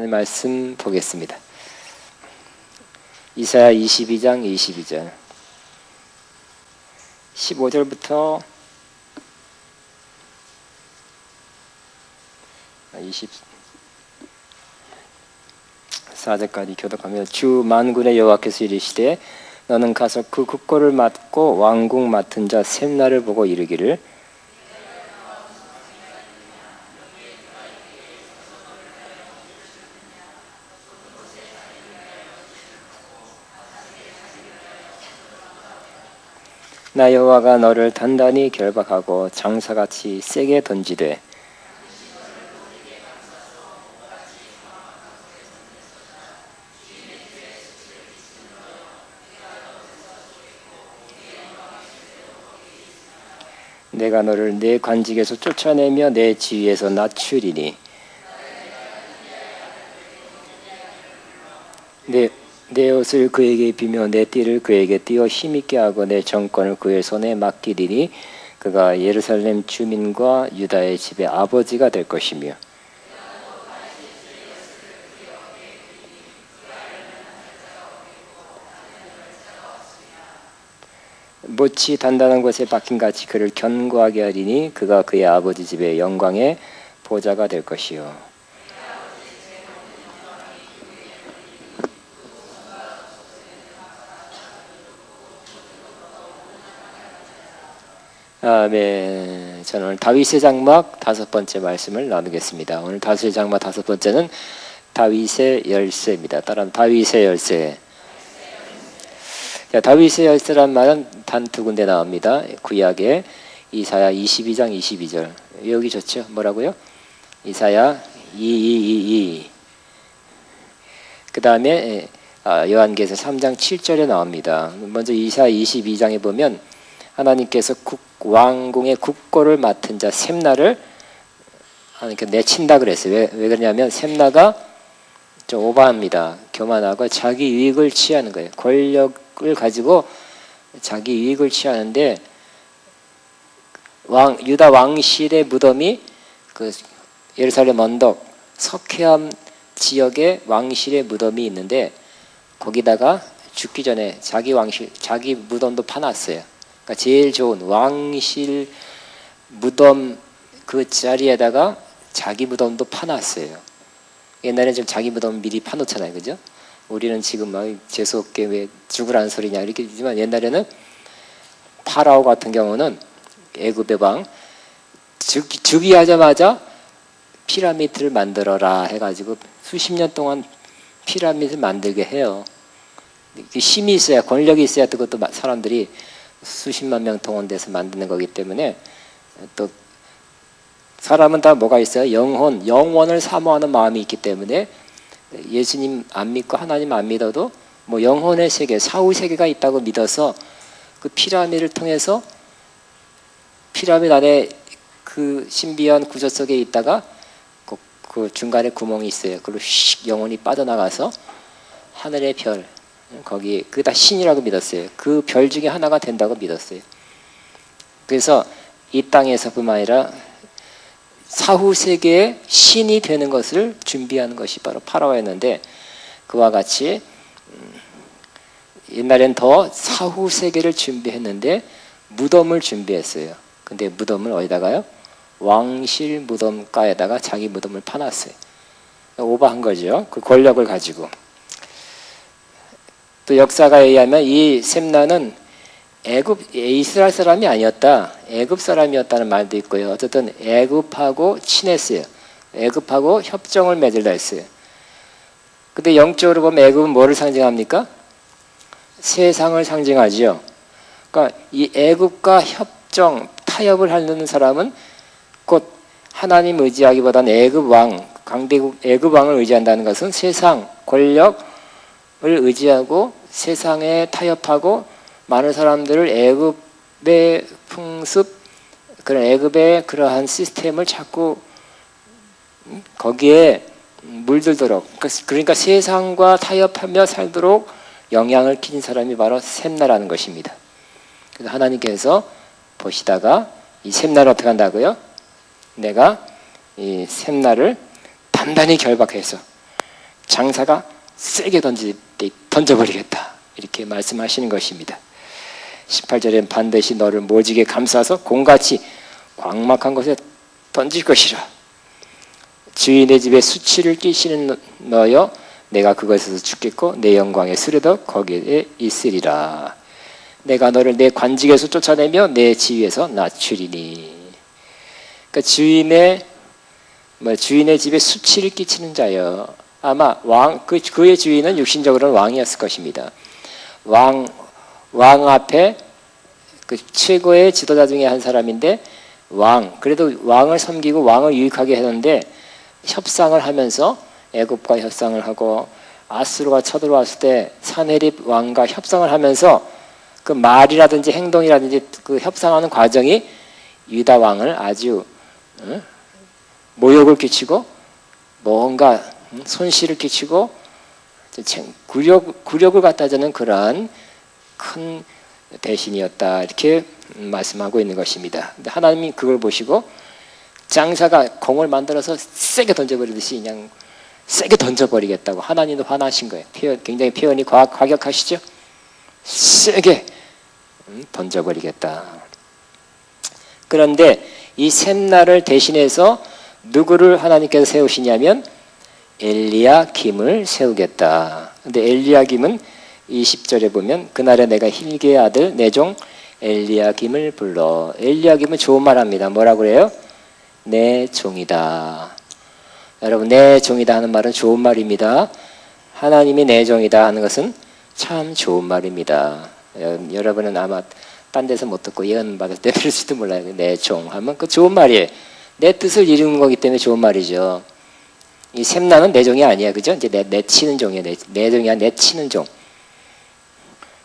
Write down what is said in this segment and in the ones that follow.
하나님 말씀 보겠습니다. 이사야 22장 22절 15절부터 24절까지 교독하며 주 만군의 여호와께서 이르시되 너는 가서 그 국고를 맡고 왕궁 맡은 자 셈나를 보고 이르기를 나 여호와가 너를 단단히 결박하고 장사같이 세게 던지되 내가 너를 내 관직에서 쫓아내며 내 지위에서 낮추리니 내 옷을 그에게 입히며 내 띠를 그에게 띄워 힘있게 하고 내 정권을 그의 손에 맡기리니 그가 예루살렘 주민과 유다의 집의 아버지가 될 것이며 못이 단단한 곳에 박힌같이 그를 견고하게 하리니 그가 그의 아버지 집의 영광의 보좌가 될 것이요 아멘. 저는 오늘 다윗의 장막 5번째 말씀을 나누겠습니다. 오늘 다윗의 장막 5번째는 다윗의 열쇠입니다. 따라하면 다윗의 열쇠. 자, 다윗의 열쇠란 말은 단 2군데 나옵니다. 구약에 이사야 22장 22절. 여기 좋죠? 뭐라고요? 이사야 2222. 그 다음에 요한계시서 3장 7절에 나옵니다. 먼저 이사야 22장에 보면 하나님께서 왕궁의 국고를 맡은 자 셈나를 하나님께 내친다 그랬어요. 왜 그러냐면 셈나가 좀 오버합니다. 교만하고 자기 이익을 취하는 거예요. 권력을 가지고 자기 이익을 취하는데 유다 왕실의 무덤이 그 예루살렘 언덕 석회암 지역에 왕실의 무덤이 있는데 거기다가 죽기 전에 자기 무덤도 파놨어요. 그러니까 제일 좋은 왕실 무덤 그 자리에다가 자기 무덤도 파놨어요. 옛날에는 좀 자기 무덤 미리 파놓잖아요, 그죠? 우리는 지금 막 재수없게 왜 죽으라는 소리냐 이렇게 되지만 옛날에는 파라오 같은 경우는 애굽의 왕 죽이 하자마자 피라미드를 만들어라 해가지고 수십 년 동안 피라미드를 만들게 해요. 힘이 있어야 권력이 있어야 그것도 사람들이 수십만 명 동원돼서 만드는 거기 때문에 또 사람은 다 뭐가 있어요? 영원을 사모하는 마음이 있기 때문에 예수님 안 믿고 하나님 안 믿어도 뭐 영혼의 세계, 사후 세계가 있다고 믿어서 그 피라미드를 통해서 피라미드 안에 그 신비한 구조 속에 있다가 그 중간에 구멍이 있어요. 그리고 휙 영혼이 빠져나가서 하늘의 별 거기 그게 다 신이라고 믿었어요. 그 별 중에 하나가 된다고 믿었어요. 그래서 이 땅에서뿐만 아니라 사후 세계의 신이 되는 것을 준비하는 것이 바로 파라오였는데 그와 같이 옛날엔 더 사후 세계를 준비했는데 무덤을 준비했어요. 근데 무덤을 어디다가요? 왕실 무덤가에다가 자기 무덤을 파놨어요. 오버한 거죠. 그 권력을 가지고. 또 역사가에 의하면 이 셈나는 이스라엘 사람이 아니었다. 애굽 사람이었다는 말도 있고요. 어쨌든 애굽하고 친했어요. 애굽하고 협정을 맺으려 했어요. 근데 영적으로 보면 애굽은 뭐를 상징합니까? 세상을 상징하지요. 그러니까 이 애굽과 협정, 타협을 하는 사람은 곧 하나님 의지하기보다는 애굽 왕, 강대국 애굽 왕을 의지한다는 것은 세상, 권력을 의지하고 세상에 타협하고 많은 사람들을 애굽의 풍습, 그런 애굽의 그러한 시스템을 자꾸 거기에 물들도록, 그러니까 세상과 타협하며 살도록 영향을 끼친 사람이 바로 셈나라는 것입니다. 그래서 하나님께서 보시다가 이 셈나를 어떻게 한다고요? 내가 이 셈나를 단단히 결박해서 장사가 세게 던져버리겠다. 이렇게 말씀하시는 것입니다. 18절엔 반드시 너를 모지게 감싸서 공같이 광막한 곳에 던질 것이라. 주인의 집에 수치를 끼시는 너여 내가 그것에서 죽겠고 내 영광의 수레도 거기에 있으리라. 내가 너를 내 관직에서 쫓아내며 내 지위에서 낮추리니. 그러니까 주인의 집에 수치를 끼치는 자여. 아마 그의 주인은 육신적으로는 왕이었을 것입니다. 왕 앞에 그 최고의 지도자 중에 한 사람인데 그래도 왕을 섬기고 왕을 유익하게 했는데 협상을 하면서 애굽과 협상을 하고 아수르가 쳐들어왔을 때 사네립 왕과 협상을 하면서 그 말이라든지 행동이라든지 그 협상하는 과정이 유다 왕을 아주 모욕을 끼치고 뭔가 손실을 끼치고 굴욕을 갖다 주는 그러한 큰 대신이었다. 이렇게 말씀하고 있는 것입니다. 근데 하나님이 그걸 보시고 장사가 공을 만들어서 세게 던져버리듯이 그냥 세게 던져버리겠다고 하나님도 화나신 거예요. 굉장히 표현이 과격하시죠? 세게 던져버리겠다. 그런데 이 셈나를 대신해서 누구를 하나님께서 세우시냐면 엘리야김을 세우겠다. 근데 엘리야김은 20절에 보면 그날에 내가 힐기의 아들 내 종 엘리야김을 불러. 엘리야김은 좋은 말 합니다. 뭐라고 그래요? 내 종이다. 여러분, 내 종이다 하는 말은 좋은 말입니다. 하나님이 내 종이다 하는 것은 참 좋은 말입니다. 여러분은 아마 딴 데서 못 듣고 예언 받을 때 들을지도 몰라요. 내 종 하면 그 좋은 말이에요. 내 뜻을 이루는 거기 때문에 좋은 말이죠. 이 셈나는 내 종이 아니야, 그죠? 이제 내 치는 종이야. 내 종이 아니라 내 치는 종.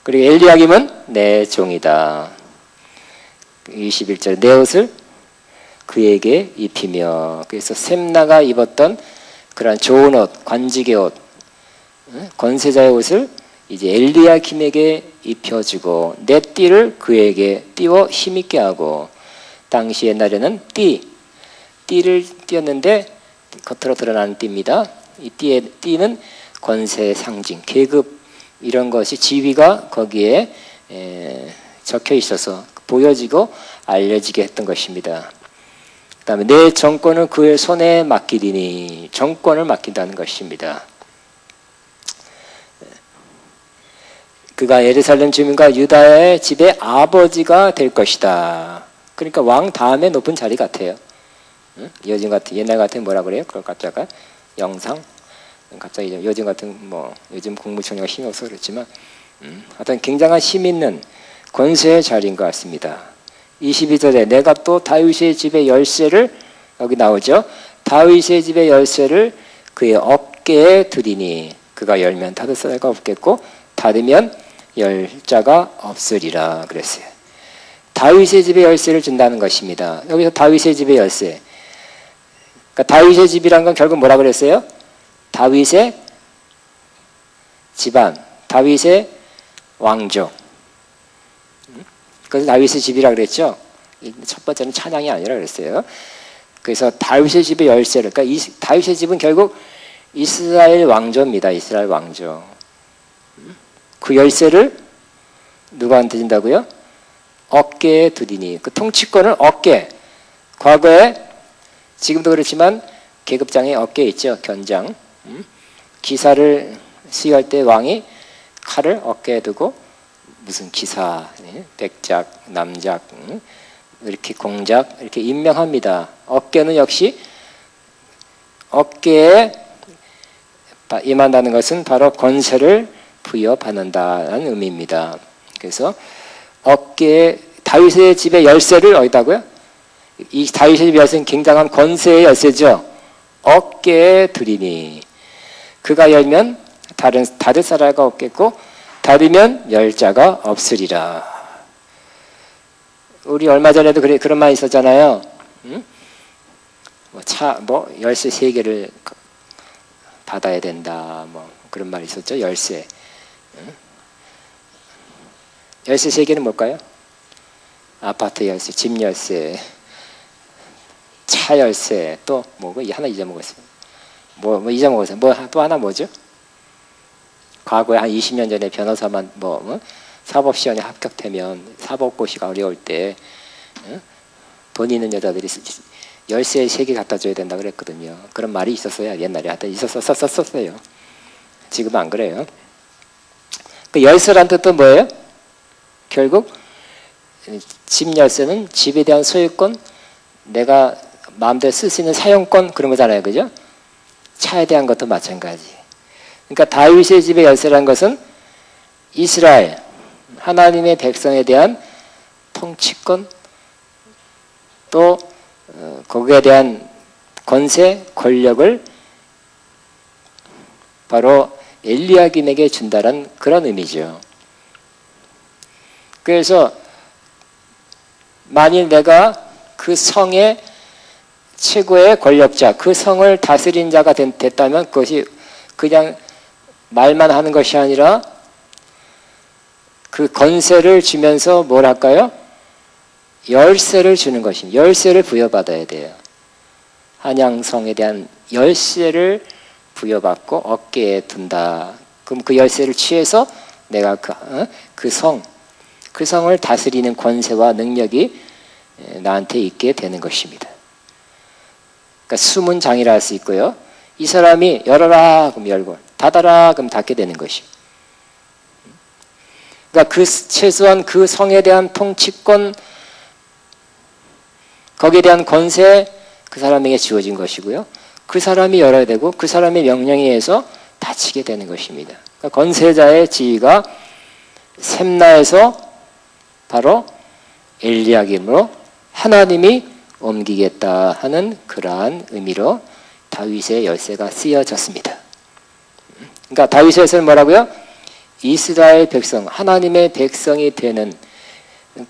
그리고 엘리야김은 내 종이다. 21절 내 옷을 그에게 입히며. 그래서 셈나가 입었던 그런 좋은 옷, 관직의 옷, 권세자의 옷을 이제 엘리야김에게 입혀주고 내 띠를 그에게 띄워 힘있게 하고. 당시 옛날에는 띠를 띄었는데 겉으로 드러나는 띠입니다. 이 띠는 권세의 상징, 계급 이런 것이 지위가 거기에 적혀 있어서 보여지고 알려지게 했던 것입니다. 그 다음에 내 정권을 그의 손에 맡기리니. 정권을 맡긴다는 것입니다. 그가 예루살렘 주민과 유다의 집의 아버지가 될 것이다. 그러니까 왕 다음에 높은 자리 같아요. 요즘 같은 옛날 같은 뭐라 그래요? 그걸 갖다가 영상. 갑자기 요즘 같은 요즘 국무총리가 힘이 없어서 그렇지만 하여튼 굉장한 힘 있는 권세의 자리인 것 같습니다. 22절에 내가 또 다윗의 집의 열쇠를 여기 나오죠. 다윗의 집의 열쇠를 그의 어깨에 두리니. 그가 열면 닫을 자가 없겠고 닫으면 열 자가 없으리라 그랬어요. 다윗의 집의 열쇠를 준다는 것입니다. 여기서 다윗의 집의 열쇠. 그러니까 다윗의 집이란 건 결국 뭐라 그랬어요? 다윗의 집안, 다윗의 왕족. 그래서 다윗의 집이라 그랬죠. 첫 번째는 찬양이 아니라 그랬어요. 그래서 다윗의 집의 열쇠를, 그러니까 다윗의 집은 결국 이스라엘 왕조입니다. 이스라엘 왕조. 그 열쇠를 누구한테 준다고요? 어깨에 두리니. 그 통치권을 어깨. 과거에 지금도 그렇지만 계급장의 어깨에 있죠. 견장. 기사를 수여할 때 왕이 칼을 어깨에 두고 무슨 기사, 백작, 남작, 이렇게 공작 이렇게 임명합니다. 어깨는 역시 어깨에 임한다는 것은 바로 권세를 부여받는다는 의미입니다. 그래서 어깨에 다윗의 집의 열쇠를 어디다고요? 이 다윗의 집의 열쇠는 굉장한 권세의 열쇠죠. 어깨에 두리니. 그가 열면 닫을 사라가 없겠고 닫으면 열 자가 없으리라. 우리 얼마 전에도 그런 말 있었잖아요. 응? 열쇠 3개를 닫아야 된다. 그런 말 있었죠. 열쇠. 응? 열쇠 3개는 뭘까요? 아파트 열쇠, 집 열쇠, 차 열쇠, 또 뭐고 하나 잊어먹었어요. 뭐 잊어먹었어요. 뭐 또 하나 뭐죠? 과거에 한 20년 전에 변호사만 사법시험에 합격되면 사법고시가 어려울 때 돈 있는 여자들이 열쇠 3개 갖다 줘야 된다 그랬거든요. 그런 말이 있었어요. 옛날에 하여튼 있었어요. 지금은 안 그래요. 그 열쇠란 뜻도 뭐예요? 결국 집 열쇠는 집에 대한 소유권, 내가 마음대로 쓸 수 있는 사용권 그런 거잖아요. 그죠? 차에 대한 것도 마찬가지. 그러니까 다윗의 집의 열쇠란 것은 이스라엘, 하나님의 백성에 대한 통치권, 또 거기에 대한 권세, 권력을 바로 엘리야김에게 준다는 그런 의미죠. 그래서 만일 내가 그 성의 최고의 권력자, 그 성을 다스린 자가 됐다면 그것이 그냥 말만 하는 것이 아니라 그 권세를 주면서 뭘 할까요? 열쇠를 주는 것입니다. 열쇠를 부여받아야 돼요. 한양성에 대한 열쇠를 부여받고 어깨에 둔다. 그럼 그 열쇠를 취해서 내가 그 성을 다스리는 권세와 능력이 나한테 있게 되는 것입니다. 그러니까 숨은 장이라 할 수 있고요. 이 사람이 열어라 그럼 열고 닫아라 그럼 닫게 되는 것이. 그러니까 최소한 그 성에 대한 통치권, 거기에 대한 권세 그 사람에게 주어진 것이고요. 그 사람이 열어야 되고 그 사람의 명령에 의해서 닫히게 되는 것입니다. 그러니까 권세자의 지위가 셈나에서 바로 엘리야김으로 하나님이 옮기겠다 하는 그러한 의미로 다윗의 열쇠가 쓰여졌습니다. 그러니까 다윗의 열쇠는 뭐라고요? 이스라엘 백성, 하나님의 백성이 되는,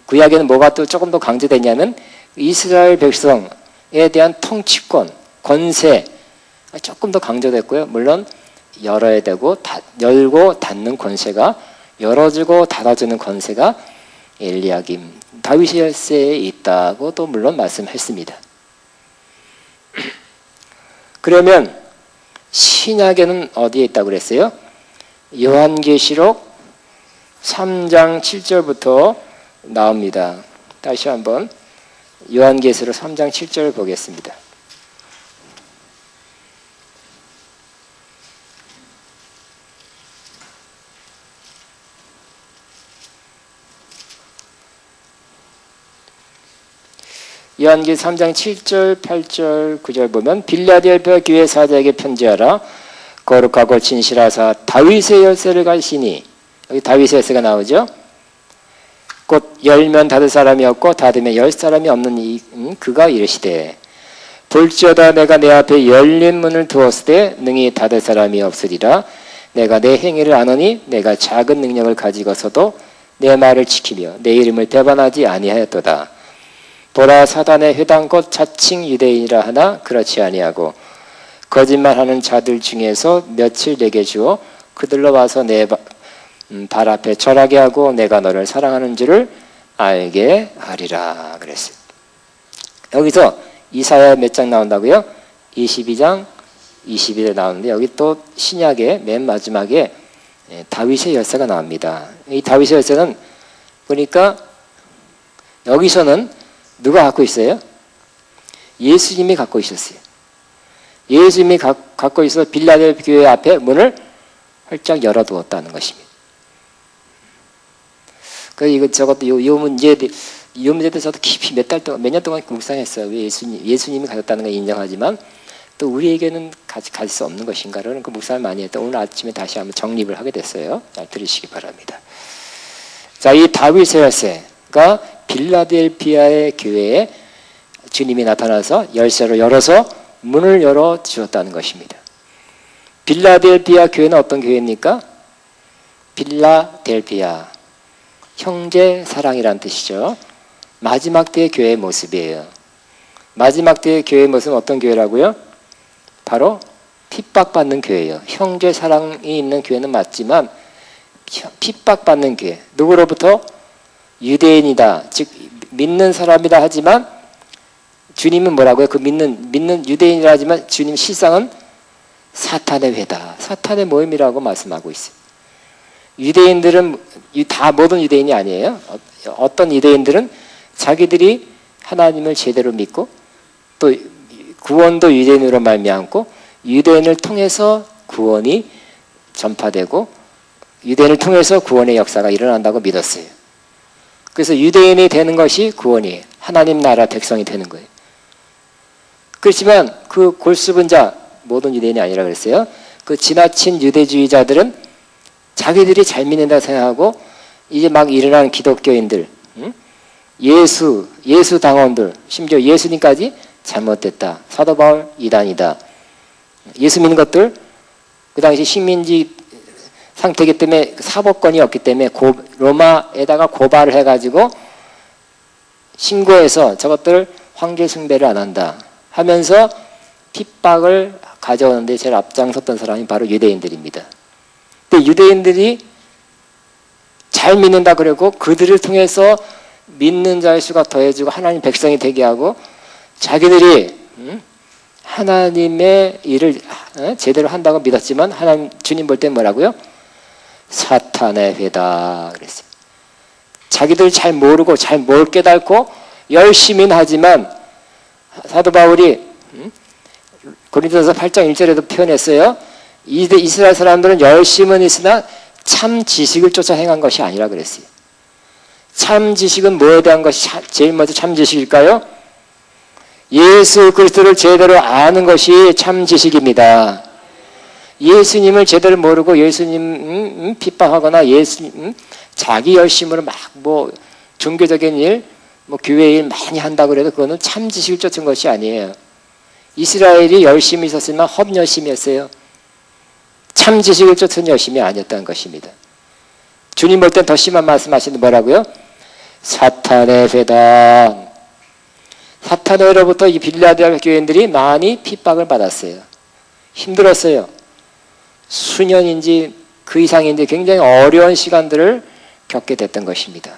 구약에는 뭐가 또 조금 더 강조됐냐면 이스라엘 백성에 대한 통치권, 권세 조금 더 강조됐고요. 물론 열어야 되고 열고 닫는 권세가, 열어주고 닫아주는 권세가 엘리야김, 다윗의 열쇠에 있다고 또 물론 말씀했습니다. 그러면 신약에는 어디에 있다고 그랬어요? 요한계시록 3장 7절부터 나옵니다. 다시 한번 요한계시록 3장 7절 보겠습니다. 요한계시록 3장 7절, 8절, 9절 보면 빌라델피아 교회 사자에게 편지하라. 거룩하고 진실하사 다윗의 열쇠를 가지시니, 여기 다윗의 열쇠가 나오죠. 곧 열면 닫을 사람이 없고 닫으면 열 사람이 없는 그가 이르시되 볼지어다 내가 내 앞에 열린 문을 두었을 때 능히 닫을 사람이 없으리라. 내가 내 행위를 아노니 내가 작은 능력을 가지고서도 내 말을 지키며 내 이름을 배반하지 아니하였도다. 보라 사단의 회당 곧 자칭 유대인이라 하나 그렇지 아니하고 거짓말하는 자들 중에서 며칠 내게 주어 그들로 와서 내 발 앞에 절하게 하고 내가 너를 사랑하는 줄을 알게 하리라 그랬어요. 여기서 이사야 몇 장 나온다고요? 22장 22절 나오는데 여기 또 신약의 맨 마지막에 다윗의 열쇠가 나옵니다. 이 다윗의 열쇠는 보니까 여기서는 누가 갖고 있어요? 예수님이 갖고 있었어요. 예수님이 갖고 있어서 빌라델피아 교회 앞에 문을 활짝 열어두었다는 것입니다. 그래서 이것저것 이 문제에 대해서도 깊이 몇 년 동안 묵상했어요. 왜 예수님이 가졌다는 걸 인정하지만 또 우리에게는 가질 수 없는 것인가라는 그 묵상을 많이 했다. 오늘 아침에 다시 한번 정립을 하게 됐어요. 잘 들으시기 바랍니다. 자, 이 다윗의 열쇠가 빌라델피아의 교회에 주님이 나타나서 열쇠로 열어서 문을 열어 주었다는 것입니다. 빌라델피아 교회는 어떤 교회입니까? 빌라델피아, 형제 사랑이란 뜻이죠. 마지막 때의 교회의 모습이에요. 마지막 때의 교회의 모습은 어떤 교회라고요? 바로 핍박받는 교회예요. 형제 사랑이 있는 교회는 맞지만 핍박받는 교회. 누구로부터? 유대인이다, 즉 믿는 사람이다 하지만 주님은 뭐라고요? 그 믿는 유대인이라 하지만 주님 실상은 사탄의 회다. 사탄의 모임이라고 말씀하고 있어요. 유대인들은 다 모든 유대인이 아니에요. 어떤 유대인들은 자기들이 하나님을 제대로 믿고 또 구원도 유대인으로 말미암고 유대인을 통해서 구원이 전파되고 유대인을 통해서 구원의 역사가 일어난다고 믿었어요. 그래서 유대인이 되는 것이 구원이에요. 하나님 나라 백성이 되는 거예요. 그렇지만 그 골수분 자, 모든 유대인이 아니라 그랬어요. 그 지나친 유대주의자들은 자기들이 잘 믿는다 생각하고 이제 막 일어나는 기독교인들, 예수 당원들, 심지어 예수님까지 잘못됐다. 사도 바울 이단이다. 예수 믿는 것들, 그 당시 식민지 상태이기 때문에 사법권이 없기 때문에 로마에다가 고발을 해가지고 신고해서 저것들 황제 숭배를 안 한다 하면서 핍박을 가져오는데 제일 앞장섰던 사람이 바로 유대인들입니다. 근데 유대인들이 잘 믿는다 그러고 그들을 통해서 믿는 자의 수가 더해지고 하나님 백성이 되게 하고 자기들이 하나님의 일을 제대로 한다고 믿었지만 하나님 주님 볼 때 뭐라고요? 사탄의 회다 그랬어요. 자기들 잘 모르고 잘 못 깨닫고 열심히는 하지만 사도 바울이 고린도서 8장 1절에도 표현했어요. 이스라엘 사람들은 열심은 있으나 참 지식을 쫓아 행한 것이 아니라 그랬어요. 참 지식은 뭐에 대한 것이 제일 먼저 참 지식일까요? 예수 그리스도를 제대로 아는 것이 참 지식입니다. 예수님을 제대로 모르고 예수님 핍박하거나 예수님 자기 열심으로 막 뭐 종교적인 일, 뭐 교회 일 많이 한다고 해도 그거는 참 지식을 쫓은 것이 아니에요. 이스라엘이 열심히 있었으면 헛열심이었어요. 참 지식을 쫓은 열심이 아니었다는 것입니다. 주님 볼 땐 더 심한 말씀하시는데 뭐라고요? 사탄의 회다. 사탄의 회로부터 이 빌라델피아 교인들이 많이 핍박을 받았어요. 힘들었어요. 수년인지 그 이상인지 굉장히 어려운 시간들을 겪게 됐던 것입니다.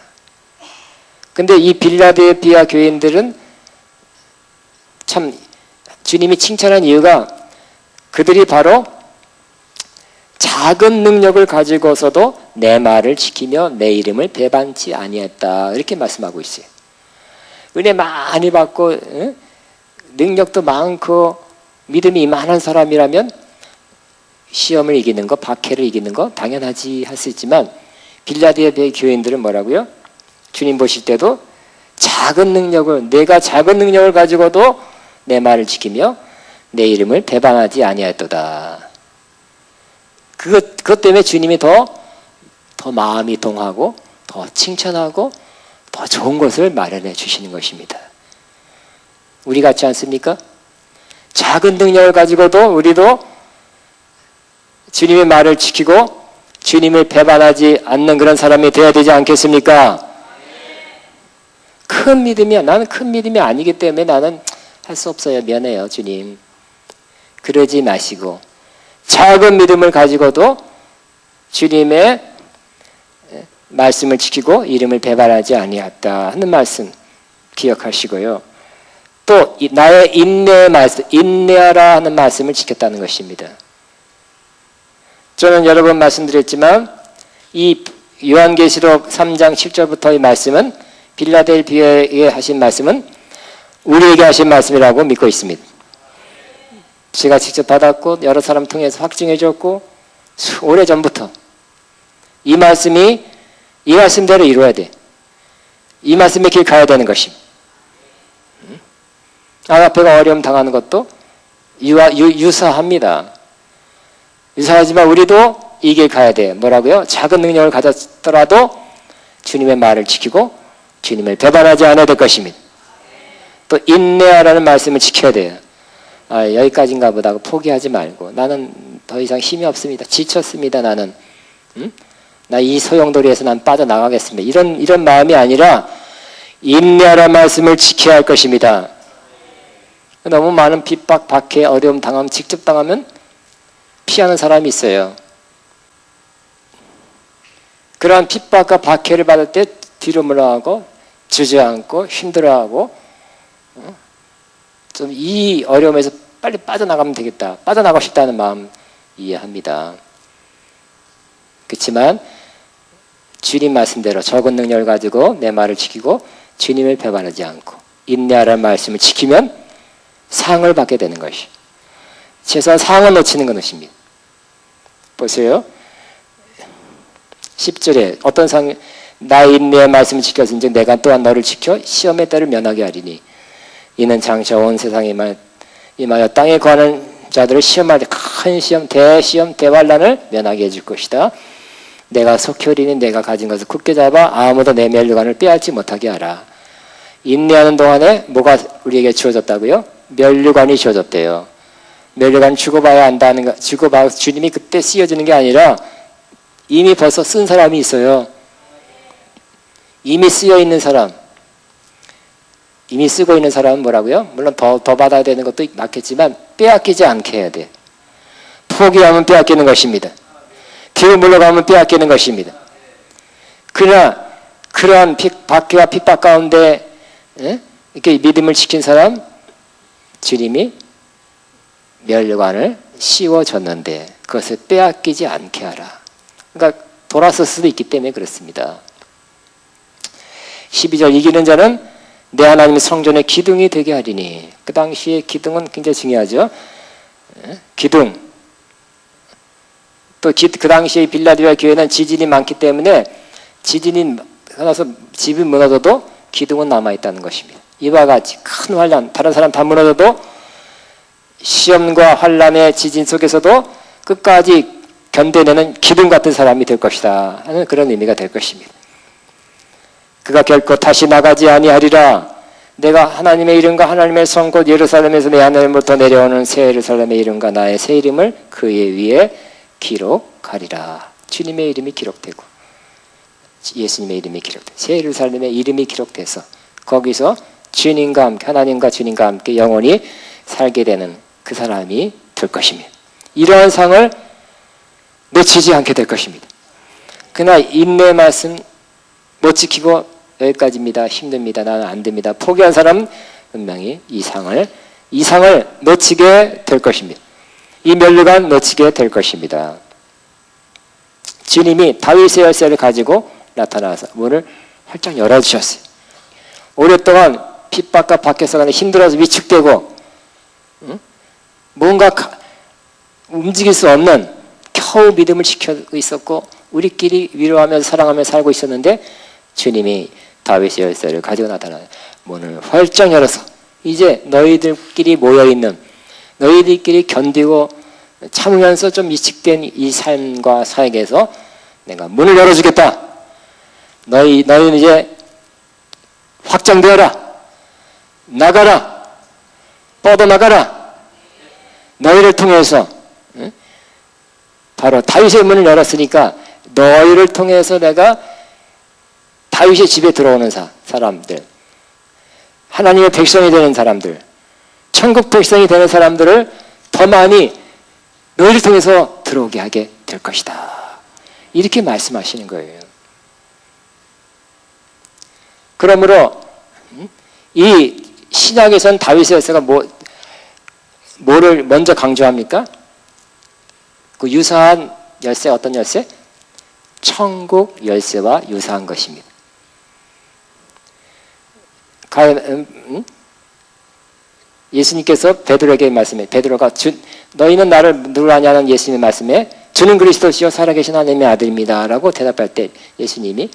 근데 이 빌라델피아 교인들은 참 주님이 칭찬한 이유가 그들이 바로 작은 능력을 가지고서도 내 말을 지키며 내 이름을 배반치 아니했다 이렇게 말씀하고 있어요. 은혜 많이 받고 능력도 많고 믿음이 이만한 사람이라면 시험을 이기는 거, 박해를 이기는 거 당연하지 할 수 있지만 빌라델피아 교인들은 뭐라고요? 주님 보실 때도 내가 작은 능력을 가지고도 내 말을 지키며 내 이름을 배반하지 아니하였도다. 그것 때문에 주님이 더 마음이 동하고 더 칭찬하고 더 좋은 것을 마련해 주시는 것입니다. 우리 같지 않습니까? 작은 능력을 가지고도 우리도 주님의 말을 지키고 주님을 배반하지 않는 그런 사람이 되어야 되지 않겠습니까? 나는 큰 믿음이 아니기 때문에 나는 할 수 없어요. 미안해요, 주님. 그러지 마시고 작은 믿음을 가지고도 주님의 말씀을 지키고 이름을 배반하지 아니했다 하는 말씀 기억하시고요. 또 나의 인내의 말씀, 인내하라 하는 말씀을 지켰다는 것입니다. 저는 여러 번 말씀드렸지만 이 요한계시록 3장 7절부터의 말씀은 빌라델피아에 하신 말씀은 우리에게 하신 말씀이라고 믿고 있습니다. 제가 직접 받았고 여러 사람 통해서 확증해 줬고 오래전부터 이 말씀대로 이루어야 돼. 이 말씀의 길 가야 되는 것입니다. 아가페가 어려움 당하는 것도 유사합니다. 유사하지만 우리도 이 길 가야 돼. 뭐라고요? 작은 능력을 가졌더라도 주님의 말을 지키고 주님을 배반하지 않아야 될 것입니다. 또 인내하라는 말씀을 지켜야 돼요. 여기까지인가 보다 하고 포기하지 말고 나는 더 이상 힘이 없습니다. 지쳤습니다. 나는 나 이 소용돌이에서 난 빠져나가겠습니다. 이런 마음이 아니라 인내하라는 말씀을 지켜야 할 것입니다. 너무 많은 핍박, 박해, 어려움 당하면 직접 당하면 피하는 사람이 있어요. 그러한 핍박과 박해를 받을 때 뒤로 물러가고 주저앉고 힘들어하고 좀 이 어려움에서 빨리 빠져나가면 되겠다. 빠져나가고 싶다는 마음 이해합니다. 그렇지만 주님 말씀대로 적은 능력을 가지고 내 말을 지키고 주님을 배반하지 않고 인내하라는 말씀을 지키면 상을 받게 되는 것이. 최소한 상을 놓치는 것입니다. 보세요. 10절에 어떤 상, 나의 인내의 말씀을 지켰은즉 내가 또한 너를 지켜 시험의 때를 면하게 하리니 이는 장차 온 세상에 임하여 땅에 거하는 자들을 시험할 때 큰 시험, 대시험, 대환란을 면하게 해줄 것이다. 내가 속히 어리니 내가 가진 것을 굳게 잡아 아무도 내 면류관을 빼앗지 못하게 하라. 인내하는 동안에 뭐가 우리에게 주어졌다고요? 면류관이 주어졌대요. 면류관 주고봐야 한다는 거, 주고봐 주님이 그때 씌워주는 게 아니라 이미 벌써 쓴 사람이 있어요. 이미 쓰여 있는 사람, 이미 쓰고 있는 사람은 뭐라고요? 물론 더 받아야 되는 것도 맞겠지만 빼앗기지 않게 해야 돼. 포기하면 빼앗기는 것입니다. 뒤로 물러가면 빼앗기는 것입니다. 그러나 그러한 박해와 핍박 가운데 이렇게 믿음을 지킨 사람, 주님이 면류관을 씌워줬는데 그것을 빼앗기지 않게 하라. 그러니까 돌아설 수도 있기 때문에 그렇습니다. 12절 이기는 자는 내 하나님의 성전의 기둥이 되게 하리니. 그 당시에 기둥은 굉장히 중요하죠. 기둥. 또 그 당시에 빌라델피아 교회는 지진이 많기 때문에 지진이 나서 집이 무너져도 기둥은 남아있다는 것입니다. 이와 같이 큰 환란, 다른 사람 다 무너져도 시험과 환란의 지진 속에서도 끝까지 견뎌내는 기둥 같은 사람이 될 것이다 하는 그런 의미가 될 것입니다. 그가 결코 다시 나가지 아니하리라. 내가 하나님의 이름과 하나님의 성 곧 예루살렘에서 내 하늘로부터 내려오는 새 예루살렘의 이름과 나의 새 이름을 그의 위에 기록하리라. 주님의 이름이 기록되고 예수님의 이름이 기록되고 새 예루살렘의 이름이 기록돼서 거기서 주님과 함께 하나님과 주님과 함께 영원히 살게 되는 그 사람이 될 것입니다. 이러한 상을 놓치지 않게 될 것입니다. 그러나 인내 말씀 못 지키고 여기까지입니다. 힘듭니다. 나는 안 됩니다. 포기한 사람은 분명히 이 상을 놓치게 될 것입니다. 이 면류관 놓치게 될 것입니다. 주님이 다윗의 열쇠를 가지고 나타나서 문을 활짝 열어주셨어요. 오랫동안 핍박과 박해서 힘들어서 위축되고 뭔가 움직일 수 없는 겨우 믿음을 지키고 있었고 우리끼리 위로하면서 사랑하며 살고 있었는데 주님이 다윗의 열쇠를 가지고 나타나요. 문을 활짝 열어서 이제 너희들끼리 모여있는 너희들끼리 견디고 참으면서 좀 위축된 이 삶과 사역에서 내가 문을 열어주겠다. 너희는 이제 확장되어라. 나가라. 뻗어나가라. 너희를 통해서 바로 다윗의 문을 열었으니까 너희를 통해서 내가 다윗의 집에 들어오는 사람들, 하나님의 백성이 되는 사람들, 천국 백성이 되는 사람들을 더 많이 너희를 통해서 들어오게 하게 될 것이다. 이렇게 말씀하시는 거예요. 그러므로 이 신약에선 다윗의 열쇠가 뭐를 먼저 강조합니까? 그 유사한 열쇠, 어떤 열쇠? 천국 열쇠와 유사한 것입니다. 예수님께서 베드로에게 말씀해, 베드로가 너희는 나를 누구로 아냐는 예수님의 말씀에 주는 그리스도시요 살아계신 하나님의 아들입니다 라고 대답할 때 예수님이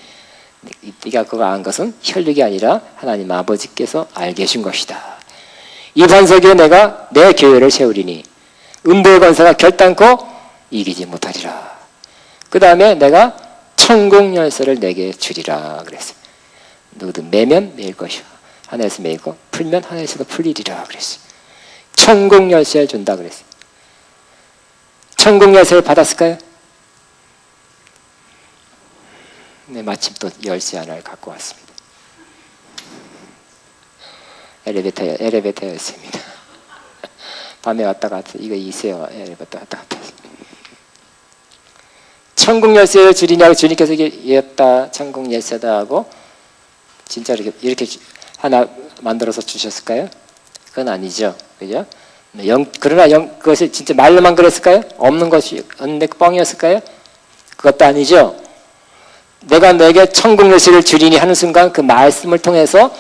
네가 그거 안 것은 혈육이 아니라 하나님 아버지께서 알게 해준 것이다. 이 반석에 내가 내 교회를 세우리니 음부의 권세가 결단코 이기지 못하리라. 그 다음에 내가 천국 열쇠를 내게 주리라 그랬어요. 누구든 매면 매일 것이요 하나에서 매이고 풀면 하나에서도 풀리리라 그랬어요. 천국 열쇠를 준다 그랬어요. 천국 열쇠를 받았을까요? 네, 마침 또 열쇠 하나를 갖고 왔습니다. 엘리베이터 열쇠입니다. 밤에 왔다 갔다 이거 이세요. 엘리베이터 왔다 갔다. 천국 열쇠를 주리냐고 주님께서 얘였다 천국 열쇠다 하고 진짜 이렇게 하나 만들어서 주셨을까요? 그건 아니죠. 그죠? 그러나 그것이 진짜 말로만 그랬을까요? 없는 것이 없는데 뻥이었을까요? 그것도 아니죠. 내가 너에게 천국 열쇠를 주리니 하는 순간 그 말씀을 통해서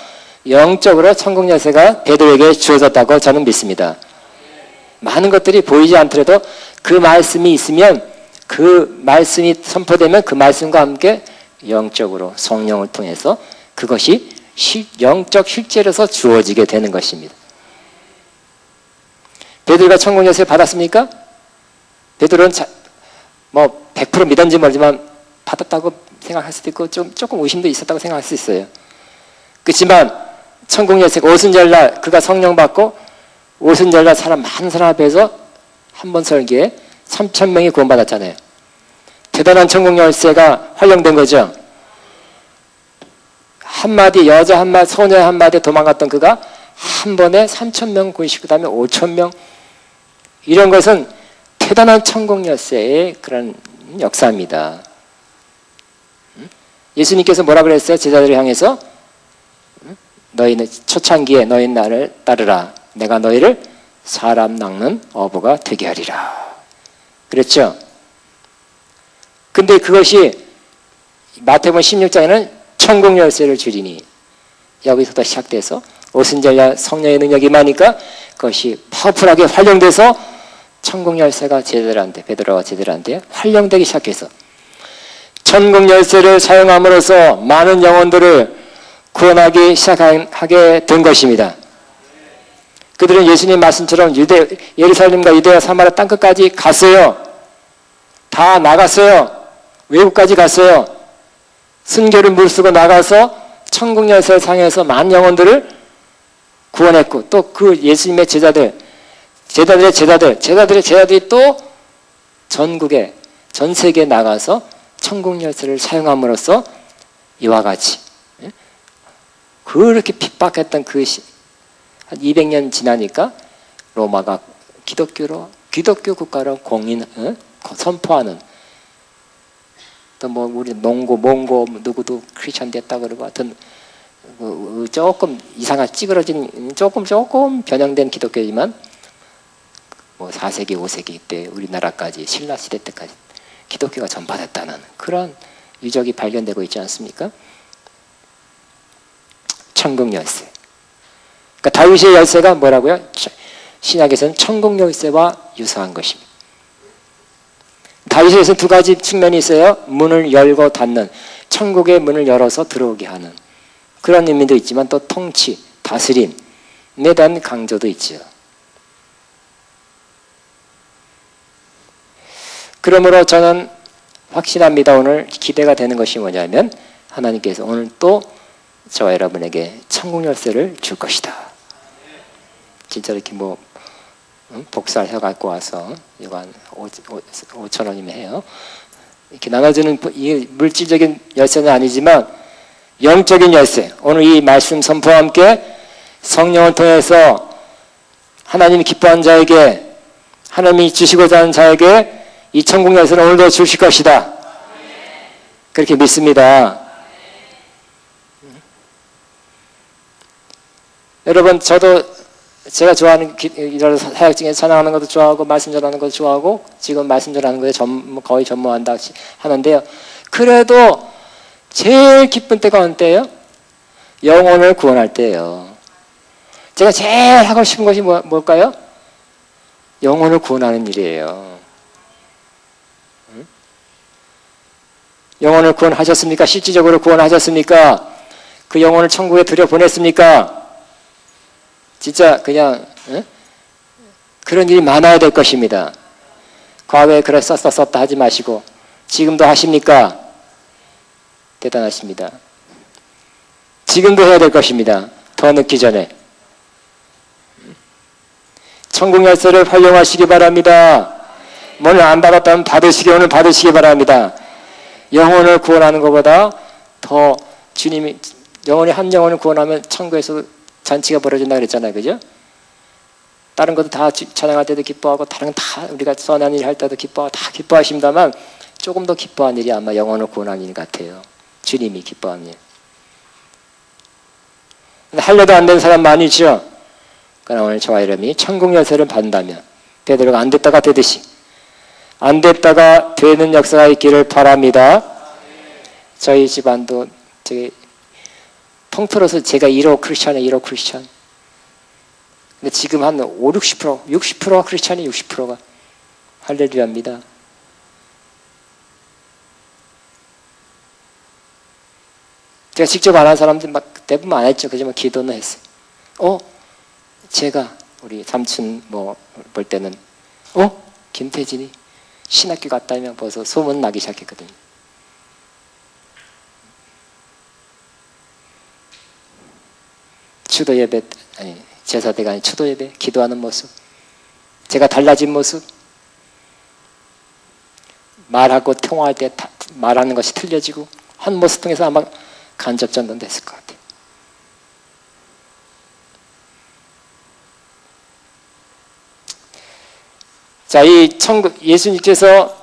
영적으로 천국 열쇠가 베드로에게 주어졌다고 저는 믿습니다. 많은 것들이 보이지 않더라도 그 말씀이 있으면, 그 말씀이 선포되면 그 말씀과 함께 영적으로 성령을 통해서 그것이 영적 실제로서 주어지게 되는 것입니다. 베드로가 천국 열쇠를 받았습니까? 베드로는 100% 믿었는지 모르지만 받았다고 생각할 수도 있고 조금 의심도 있었다고 생각할 수 있어요. 그렇지만 천국 열쇠가 오순절날 그가 성령 받고 오순절날 많은 사람 앞에서 한 번 설교에 3,000명이 구원받았잖아요. 대단한 천국 열쇠가 활용된 거죠. 한마디, 여자 한마디, 소녀 한마디 도망갔던 그가 한 번에 3,000명 구원시키고 그 다음에 5,000명, 이런 것은 대단한 천국 열쇠의 그런 역사입니다. 예수님께서 뭐라 그랬어요? 제자들을 향해서 너희는 초창기에 너희 나를 따르라. 내가 너희를 사람 낚는 어부가 되게 하리라. 그랬죠? 근데 그것이 마태복음 16장에는 천국 열쇠를 주리니, 여기서부터 시작돼서 오순절날 성령의 능력이 임하니까 그것이 파워풀하게 활용돼서 천국 열쇠가 제자들한테, 베드로와 제자들한테 활용되기 시작해서 천국 열쇠를 사용함으로써 많은 영혼들을 구원하기 시작하게 된 것입니다. 그들은 예수님 말씀처럼 예루살렘과 유대와 사마리아 땅끝까지 갔어요. 다 나갔어요. 외국까지 갔어요. 순교를 물쓰고 나가서 천국 열쇠를 사용해서 많은 영혼들을 구원했고, 또 그 예수님의 제자들의 제자들이 또 전국에, 전 세계에 나가서 천국 열쇠를 사용함으로써 이와 같이 그렇게 핍박했던 한 200년 지나니까 로마가 기독교 국가로 선포하는, 또 우리 몽고 누구도 크리스천 됐다 그러고, 하여튼 조금 이상한 찌그러진 조금 변형된 기독교지만 4세기 5세기 때 우리나라까지 신라 시대 때까지 기독교가 전파됐다는 그런 유적이 발견되고 있지 않습니까? 천국 열쇠. 그러니까 다윗의 열쇠가 뭐라고요? 신약에서는 천국 열쇠와 유사한 것입니다. 다윗의 열쇠는 두 가지 측면이 있어요. 문을 열고 닫는, 천국의 문을 열어서 들어오게 하는 그런 의미도 있지만, 또 통치, 다스림에 대한 강조도 있죠. 그러므로 저는 확신합니다. 오늘 기대가 되는 것이 뭐냐면, 하나님께서 오늘 또 저와 여러분에게 천국 열쇠를 줄 것이다. 진짜 이렇게 복사해 갖고 와서 이거 한 5,000원이면 해요. 이렇게 나눠주는 이 물질적인 열쇠는 아니지만 영적인 열쇠, 오늘 이 말씀 선포와 함께 성령을 통해서 하나님이 기뻐하는 자에게, 하나님이 주시고자 하는 자에게 이 천국 열쇠를 오늘도 주실 것이다. 그렇게 믿습니다. 여러분, 제가 좋아하는 사역 중에 찬양하는 것도 좋아하고 말씀 전하는 것도 좋아하고 지금 말씀 전하는 것에 거의 전무한다 하는데요. 그래도 제일 기쁜 때가 어느 때예요? 영혼을 구원할 때예요. 제가 제일 하고 싶은 것이 뭘까요? 영혼을 구원하는 일이에요. 영혼을 구원하셨습니까? 실질적으로 구원하셨습니까? 그 영혼을 천국에 들여보냈습니까? 진짜 그냥 그런 일이 많아야 될 것입니다. 과거에 그래 썼다 하지 마시고 지금도 하십니까? 대단하십니다. 지금도 해야 될 것입니다. 더 늦기 전에. 천국 열쇠를 활용하시기 바랍니다. 오늘 안 받았다면 오늘 받으시기 바랍니다. 영혼을 구원하는 것보다 더 주님이 한 영혼을 구원하면 천국에서 잔치가 벌어진다 그랬잖아요. 그죠? 다른 것도 다 찬양할 때도 기뻐하고 다른 건 다 우리가 선한 일 할 때도 기뻐하고 다 기뻐하십니다만 조금 더 기뻐한 일이 아마 영혼을 구원하는 일 같아요. 주님이 기뻐하는 일. 근데 하려도 안 되는 사람 많이 있죠? 그러나 오늘 저와 여러분이 천국 열쇠를 받는다면 베드로가 안 됐다가 되듯이 안 됐다가 되는 역사가 있기를 바랍니다. 저희 집안도 되게 통틀어서 제가 1호 크리스찬이에요. 1호 크리스찬. 근데 지금 한 5, 60%가 크리스찬이 60%가 할렐루야입니다. 제가 직접 안 한 사람들 막 대부분 안 했죠. 그지만 기도는 했어요. 제가 우리 삼촌 볼 때는 김태진이 신학교 갔다면 벌써 소문 나기 시작했거든요. 추도 예배 제사대가 아닌 추도 예배 기도하는 모습, 제가 달라진 모습, 말하고 통화할 때 말하는 것이 틀려지고 한 모습 통해서 아마 간접 전도됐을 것 같아요. 자, 예수님께서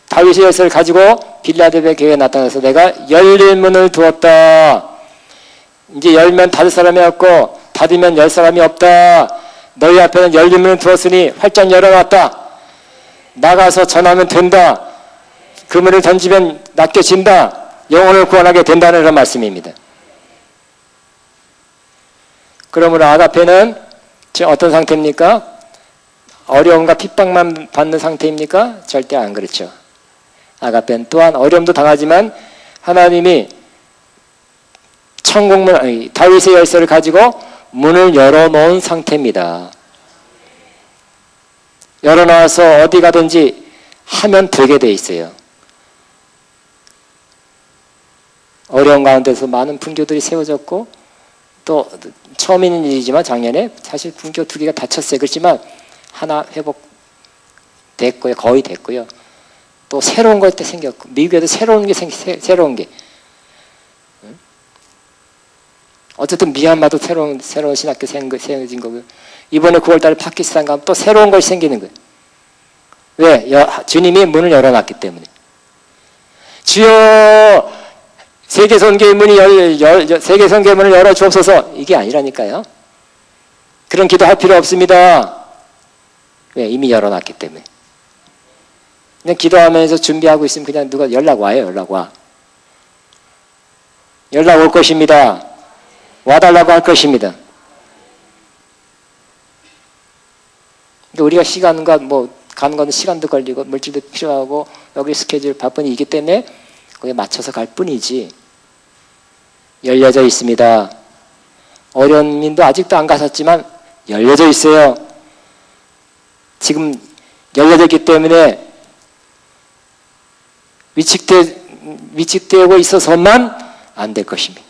다윗의 열쇠를 가지고 빌라델비아 교회에 나타나서 내가 열릴 문을 두었다. 이제 열면 닫을 사람이 없고 닫으면 열 사람이 없다. 너희 앞에는 열린 문을 두었으니 활짝 열어놨다. 나가서 전하면 된다. 그 문을 던지면 낚여진다. 영혼을 구원하게 된다는 그런 말씀입니다. 그러므로 아가페는 지금 어떤 상태입니까? 어려움과 핍박만 받는 상태입니까? 절대 안 그렇죠. 아가페는 또한 어려움도 당하지만 하나님이 천국문, 다윗의 열쇠를 가지고 문을 열어놓은 상태입니다. 열어놔서 어디 가든지 하면 되게 돼 있어요. 어려운 가운데서 많은 분교들이 세워졌고 또 처음 있는 일이지만 작년에 사실 분교 2개가 다쳤어요. 그렇지만 하나 회복됐고요. 거의 됐고요. 또 새로운 것 생겼고 미국에도 새로운 게 새로운 게 어쨌든 미얀마도 새로운 신학교 세워진 거고요. 이번에 9월달에 파키스탄 가면 또 새로운 것이 생기는 거예요. 왜? 주님이 문을 열어놨기 때문에. 주여 세계 선교의 문을 열어 주옵소서. 이게 아니라니까요. 그런 기도할 필요 없습니다. 왜? 이미 열어놨기 때문에. 그냥 기도하면서 준비하고 있으면 그냥 누가 연락 와요. 연락 와. 연락 올 것입니다. 와달라고 할 것입니다. 우리가 시간과 가는 거는 시간도 걸리고 물질도 필요하고 여기 스케줄 바쁜 이기 때문에 거기에 맞춰서 갈 뿐이지 열려져 있습니다. 어려운 민도 아직도 안 가셨지만 열려져 있어요. 지금 열려져 있기 때문에 위축되고 있어서만 안 될 것입니다.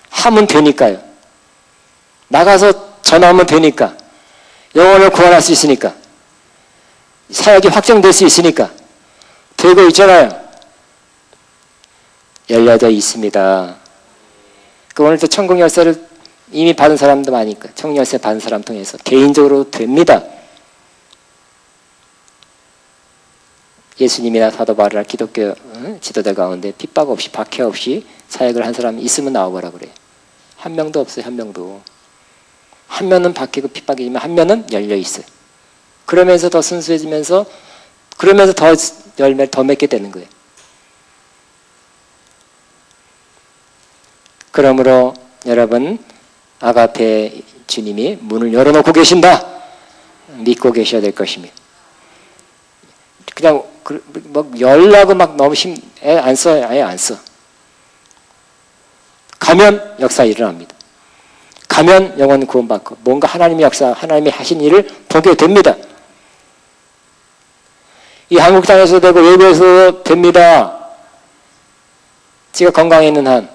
하면 되니까요. 나가서 전하면 되니까. 영혼을 구원할 수 있으니까. 사역이 확정될 수 있으니까. 되고 있잖아요. 열려져 있습니다. 오늘도 천국 열쇠를 이미 받은 사람도 많으니까 천국 열쇠 받은 사람 통해서 개인적으로 됩니다. 예수님이나 사도 바울이나 기독교 지도자 가운데 핍박 없이 박해 없이 사역을 한 사람이 있으면 나오거라 그래요. 한 명도 없어요. 한 명도. 한 명은 박히고 핍박이지만 한 명은 열려 있어요. 그러면서 더 순수해지면서 그러면서 더 열매를 더 맺게 되는 거예요. 그러므로 여러분 아가페 주님이 문을 열어놓고 계신다. 믿고 계셔야 될 것입니다. 그냥 열라고 너무 애 안 써요. 아예 안 써. 가면 역사 일어납니다. 가면 영혼 구원받고 뭔가 하나님의 역사, 하나님이 하신 일을 보게 됩니다. 이 한국 땅에서도 되고 외국에서도 됩니다. 제가 건강해 있는 한,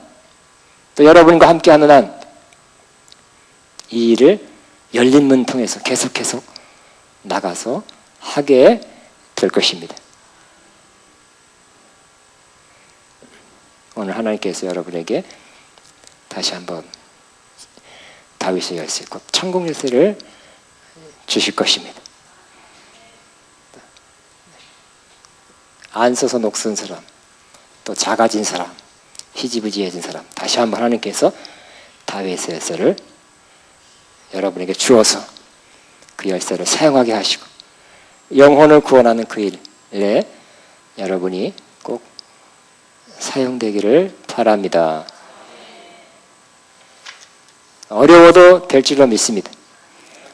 또 여러분과 함께하는 한, 이 일을 열린 문 통해서 계속 나가서 하게 될 것입니다. 오늘 하나님께서 여러분에게 다시 한번 다윗의 열쇠, 곧 천국 열쇠를 주실 것입니다. 안 써서 녹슨 사람, 또 작아진 사람, 희지부지해진 사람, 다시 한번 하나님께서 다윗의 열쇠를 여러분에게 주어서 그 열쇠를 사용하게 하시고 영혼을 구원하는 그 일에 여러분이 꼭 사용되기를 바랍니다. 어려워도 될 줄로 믿습니다.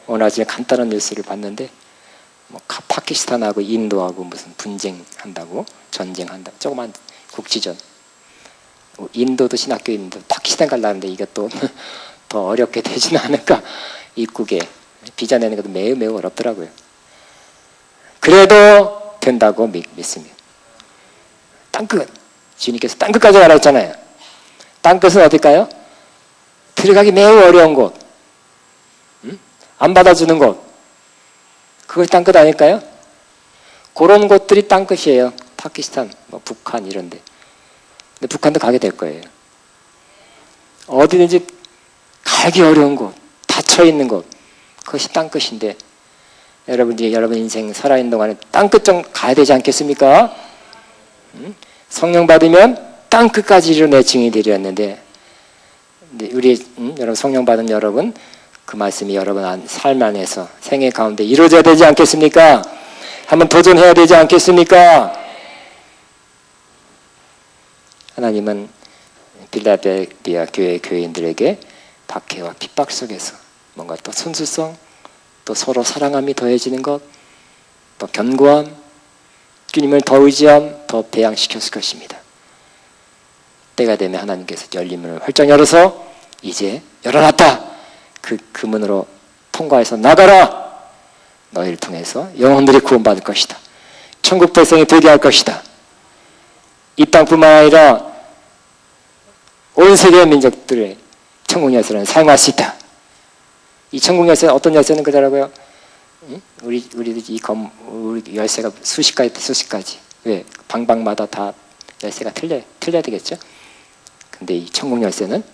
오늘 아침에 간단한 뉴스를 봤는데 뭐 파키스탄하고 인도하고 무슨 분쟁한다고, 전쟁한다고, 조그만 국지전. 인도도 신학교인데 파키스탄 가려는데 이게 또 더 어렵게 되지는 않을까. 입국에 비자 내는 것도 매우 매우 어렵더라고요. 그래도 된다고 믿습니다. 땅끝, 주님께서 땅끝까지 가라 했잖아요. 땅끝은 어딜까요? 들어가기 매우 어려운 곳, 안 받아주는 곳, 그것이 땅끝 아닐까요? 그런 곳들이 땅끝이에요. 파키스탄, 뭐 북한 이런데. 근데 북한도 가게 될 거예요. 어디든지 가기 어려운 곳, 닫혀있는 곳, 그것이 땅끝인데 여러분이 여러분 인생 살아있는 동안에 땅끝 좀 가야 되지 않겠습니까? 성령 받으면 땅끝까지 이르러 증인이 되렸는데 우리 여러분 성령 받은 여러분 그 말씀이 여러분 삶 안에서 생애 가운데 이루어져야 되지 않겠습니까? 한번 도전해야 되지 않겠습니까? 하나님은 빌라델비아 교회 교인들에게 박해와 핍박 속에서 뭔가 또 순수성, 또 서로 사랑함이 더해지는 것, 또 견고함, 주님을 더 의지함, 더 배양시켰을 것입니다. 때가 되면 하나님께서 열림을 활짝 열어서 이제 열어놨다. 그 문으로 통과해서 나가라. 너희를 통해서 영혼들이 구원받을 것이다. 천국 백성이 되게 할 것이다. 이 땅뿐만 아니라 온 세계의 민족들의 천국 열쇠를 사용할 수 있다. 이 천국 열쇠는 어떤 열쇠는 그러더라고요. 우리 열쇠가 수십 가지. 왜? 방방마다 다 열쇠가 틀려야 되겠죠? 근데 이 천국 열쇠는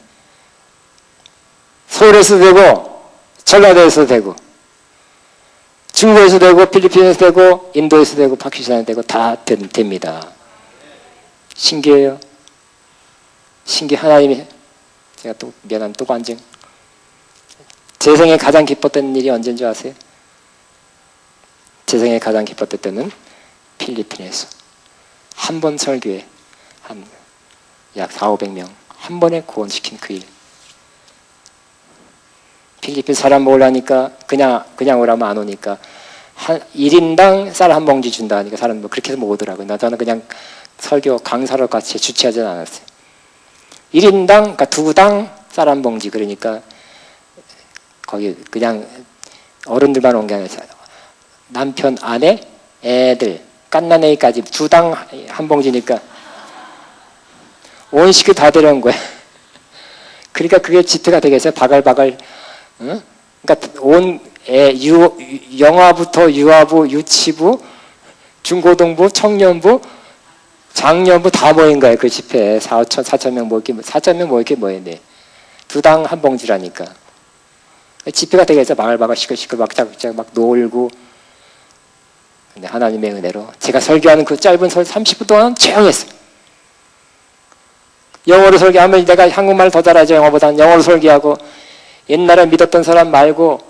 서울에서도 되고, 전라도에서도 되고, 중국에서도 되고, 필리핀에서도 되고, 인도에서도 되고, 파키스탄에서도 되고, 다 됩니다. 신기해요. 하나님이, 제가 또 미안한 또 관증. 제 생에 가장 기뻤던 일이 언제인 줄 아세요? 제 생에 가장 기뻤던 때는 필리핀에서 한 번 설교에 약 400~500명 한 번에 구원시킨 그 일. 필리핀 사람 모으려니까 그냥 오라면 안 오니까 1인당 쌀 한 봉지 준다 하니까 사람 뭐 그렇게 해서 못 오더라고요. 저는 그냥 설교 강사로 같이 주최하지는 않았어요. 1인당, 그러니까 2당 쌀 한 봉지. 그러니까 거기 그냥 어른들만 온 게 아니라 남편, 아내, 애들, 깐난애기까지 2당 한 봉지니까 온 식구 다 데려온 거야. 그러니까 그게 지트가 되겠어요? 바글바글. 응? 그러니까 영아부터 유아부, 유치부, 중고등부, 청년부, 장년부 다 모인 거예요. 그 집회에 4천 명 모였네. 2당 한 봉지라니까. 집회가 되겠어요? 바글바글 시끌시끌 막 놀고. 근데 하나님의 은혜로 제가 설교하는 그 짧은 30분 동안 조용했어요. 영어로 설교하면 내가 한국말 더 잘하죠. 영어보다는 영어로 설교하고 옛날에 믿었던 사람 말고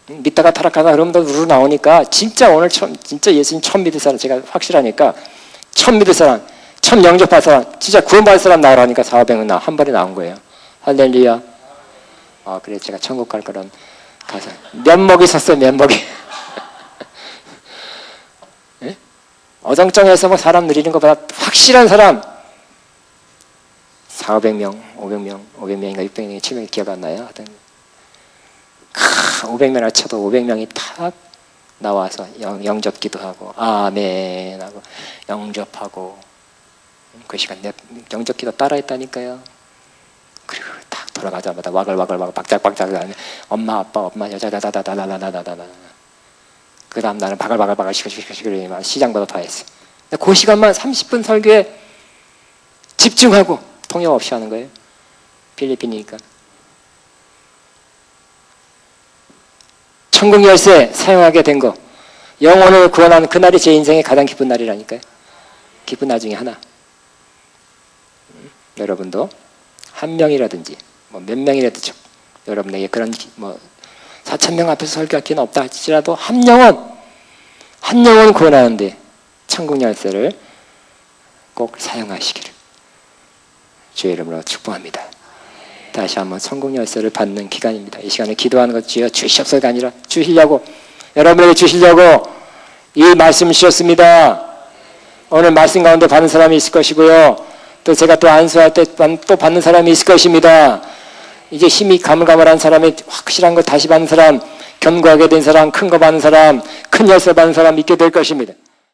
믿다가 타락하다 그러면 더 우르르 나오니까 진짜 오늘 진짜 예수님 처음 믿을 사람 제가 확실하니까 처음 믿을 사람, 처음 영접할 사람, 진짜 구원받을 사람 나오라니까 400명 한 번에 나온 거예요. 할렐루야. 그래 제가 천국 갈 거란 가서 면목이 섰어요. 면목이. 네? 어정쩡해서 뭐 사람 느리는 것보다 확실한 사람 400명, 500명인가 600명이 700명이 기억 안 나요. 하여튼 500명을 쳐도 500명이 탁 나와서 영접기도 하고 아멘 하고 영접하고 그 시간 영접기도 따라했다니까요. 그리고 딱 돌아가자마자 와글와글 박작박작 엄마 아빠 여자다다다다다다다다 그 다음 나는 바글바글 시끌시끌 시장보다 더 했어요. 근데 그 시간만 30분 설교에 집중하고 통역 없이 하는 거예요. 필리핀이니까. 천국 열쇠 사용하게 된 거, 영혼을 구원하는 그날이 제 인생의 가장 기쁜 날이라니까요. 기쁜 날 중에 하나. 여러분도 한 명이라든지 뭐 몇 명이라도 여러분에게 그런 4,000명 앞에서 설교할 기회는 없다 할지라도 한 영혼 구원하는데 천국 열쇠를 꼭 사용하시기를 주의 이름으로 축복합니다. 다시 한번 천국 열쇠를 받는 기간입니다. 이 시간에 기도하는 것 주여 주시옵소서가 아니라 주시려고, 여러분에게 주시려고 이 말씀을 주셨습니다. 오늘 말씀 가운데 받는 사람이 있을 것이고요. 또 제가 또 안수할 때 또 받는 사람이 있을 것입니다. 이제 힘이 가물가물한 사람이 확실한 거 다시 받는 사람, 견고하게 된 사람, 큰 거 받는 사람, 큰 열쇠 받는 사람 있게 될 것입니다.